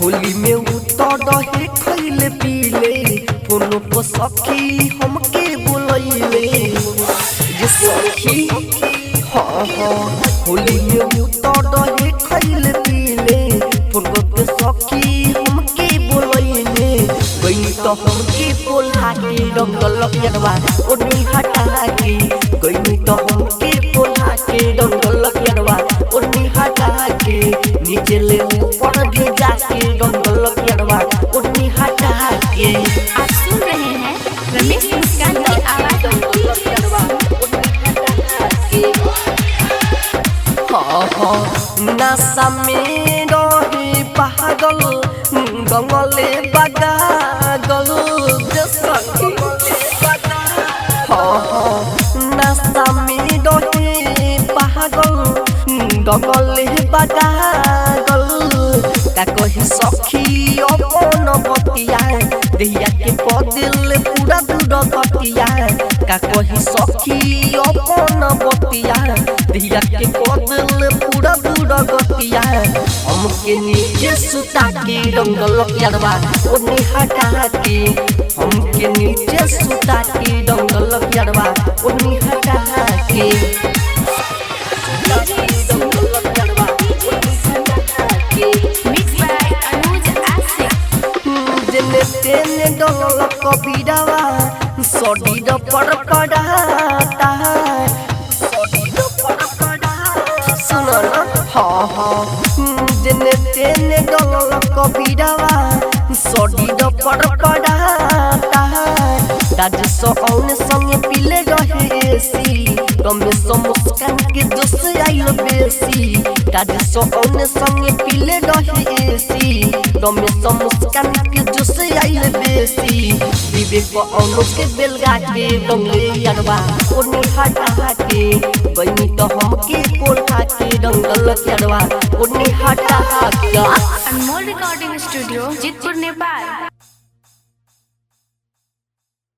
होली में उतर रहे खैले पीले कोनो को सखी हमके बोलैले जे सखी होली में उतर रहे खैले पीले कोनो को सखी हमके बोलैले गई तो हमके पोल्हा के डंगल केरवा ओनी हटा के गई तो हमके पोल्हा के डंगल केरवा ओनी हटा के नीचे ले ऊपर भेजा के डंगल केरवा ओनी हटा के। आप सुन रहे हैं रमेश मुस्कान की आवाज। नशा में रहे पागल गंगले बगागल नशा में रहे पागल गंगले बगागल का कही सखी अपन बतिया देहिया के पदिल पूरा दूर गतिया का कही सखी अपन बतिया देहिया के पदिल पूरा दूर गतिया हमके नीचे सुता के डंगल केरवा ओनी हटा के हमके नीचे सुता के डंगल केरवा ओनी हटा के। तेने डोल कबीरवा सडीर पर पड़ाता सुन जने तेने डोल कबीरवा सडीर पर पड़ाता राजेश औने संगे पीले रहे सी रमेश मुस्कान के जोश आइल बेसी राजेश औने संगे पीले रहे सी रमेश मुस्कान के जोश आइल बेसी विवेक अनुज के बेलगा के डंगले यारवा ओनी हटा के बनी तो हमके पोल्हा के डंगल केरवा ओनी हटा के। अनमोल रिकॉर्डिंग स्टूडियो जितपुर नेपाल।